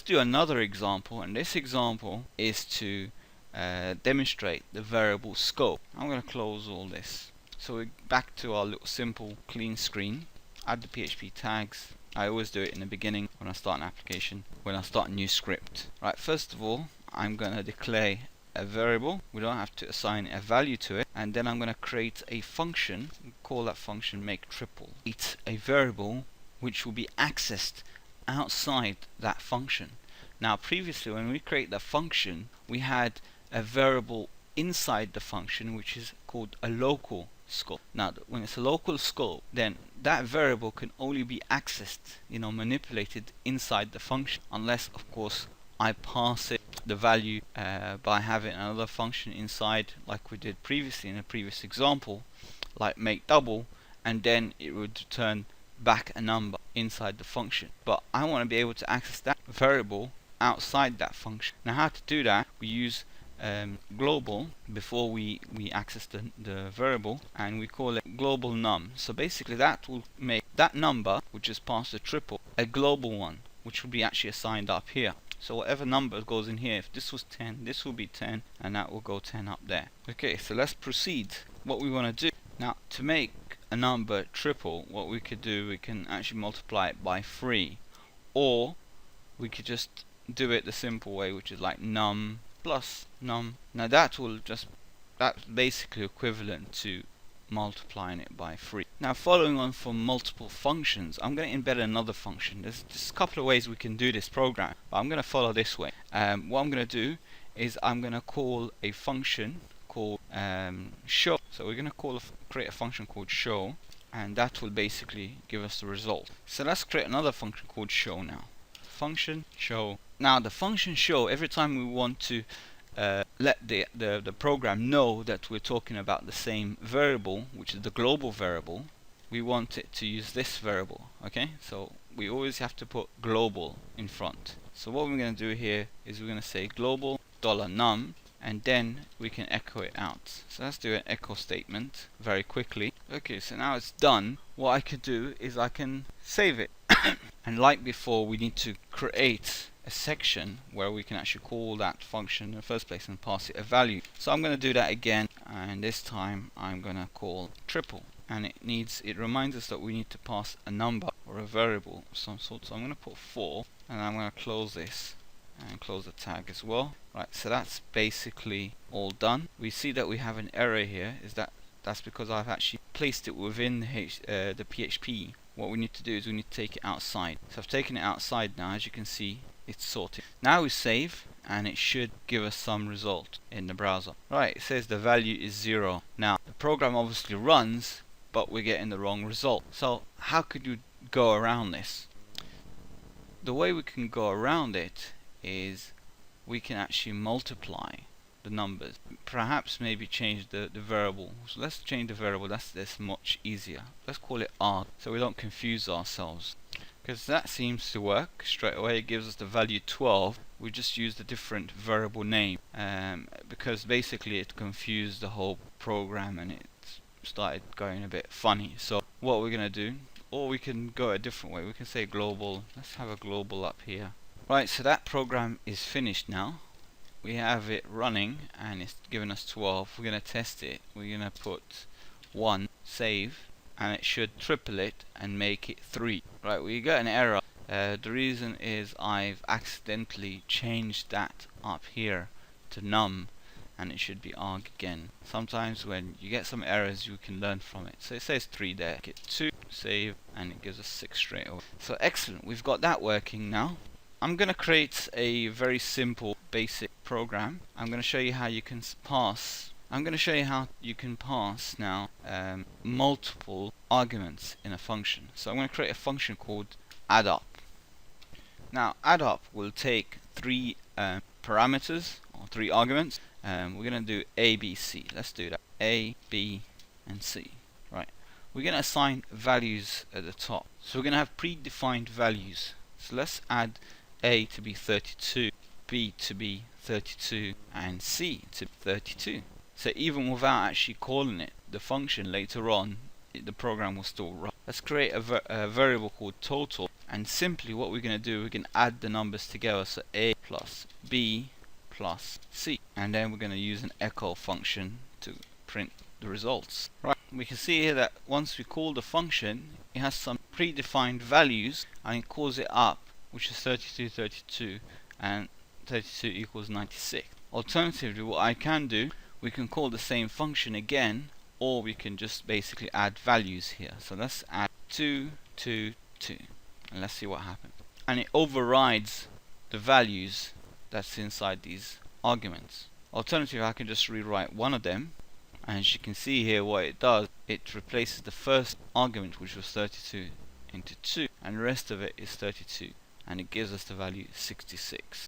do another example, and this example is to demonstrate the variable scope. I'm going to close all this. So we're back to our little simple clean screen. Add the PHP tags. I always do it in the beginning when I start an application, when I start a new script. Right, first of all, I'm going to declare a variable. We don't have to assign a value to it. And then I'm going to create a function. Call that function make triple. It's a variable which will be accessed outside that function. Now previously when we create the function, we had a variable inside the function which is called a local scope. Now when it's a local scope, then that variable can only be accessed, manipulated inside the function, unless of course I pass it the value by having another function inside, like we did previously in a previous example, like make double, and then it would return back a number inside the function. But I want to be able to access that variable outside that function. Now how to do that? We use global before we access the variable, and we call it global num. So basically that will make that number, which is past the triple, a global one, which will be actually assigned up here. So whatever number goes in here, if this was 10, this will be 10, and that will go 10 up there. Okay, so let's proceed. What we want to do now, to make a number triple, what we could do, we can actually multiply it by 3, or we could just do it the simple way, which is like num plus num. Now that's basically equivalent to multiplying it by 3. Now following on from multiple functions, I'm going to embed another function. There's just a couple of ways we can do this program, but I'm going to follow this way. What I'm going to do is I'm going to call a function called show. So we're going to create a function called show, and that will basically give us the result. So let's create another function called show now. Function show. Now the function show, every time we want to let the program know that we're talking about the same variable, which is the global variable, we want it to use this variable. Okay, so we always have to put global in front. So what we're going to do here is we're going to say global $num, and then we can echo it out. So let's do an echo statement very quickly. Okay, so now it's done. What I could do is I can save it. And like before, we need to create a section where we can actually call that function in the first place and pass it a value. So I'm going to do that again, and this time I'm going to call triple, and it reminds us that we need to pass a number or a variable of some sort. So I'm going to put 4, and I'm going to close this and close the tag as well. Right, so that's basically all done. We see that we have an error here. That's because I've actually placed it within the PHP. What we need to do is we need to take it outside. So I've taken it outside now. As you can see, it's sorted. Now we save, and it should give us some result in the browser. Right, it says the value is 0. Now the program obviously runs, but we're getting the wrong result. So how could you go around this? The way we can go around it is we can actually multiply the numbers. Perhaps maybe change the variable. So let's change the variable. That's much easier. Let's call it arg, so we don't confuse ourselves, because that seems to work straight away. It gives us the value 12. We just used a different variable name because basically it confused the whole program and it started going a bit funny. So what we're going to do, or we can go a different way. We can say global. Let's have a global up here. Right, so that program is finished now. We have it running and it's giving us 12. We're going to test it. We're going to put 1, save, and it should triple it and make it 3. Right, we got an error. The reason is I've accidentally changed that up here to num, and it should be arg again. Sometimes when you get some errors, you can learn from it. So it says 3 there. Get 2, save, and it gives us 6 straight away. So excellent, we've got that working now. I'm going to create a very simple basic program. I'm going to show you how you can pass. I'm going to show you how you can pass now multiple arguments in a function. So I'm going to create a function called addup. Now addup will take 3 parameters or 3 arguments. We're going to do A, B, C. Let's do that. A, B, and C. Right. We're going to assign values at the top. So we're going to have predefined values. So let's add A to be 32, B to be 32, and C to be 32. So even without actually calling it, the function later on, the program will still run. Let's create a variable called total, And simply what we're going to do, we can add the numbers together, so A plus B plus C, and then we're going to use an echo function to print the results. Right, we can see here that once we call the function, it has some predefined values and it calls it up, which is 32, 32, and 32 equals 96. Alternatively, what I can do, we can call the same function again, or we can just basically add values here. So let's add 2, 2, 2, and let's see what happens. And it overrides the values that's inside these arguments. Alternatively, I can just rewrite one of them, and as you can see here what it does, it replaces the first argument, which was 32, into 2, and the rest of it is 32, and it gives us the value 66.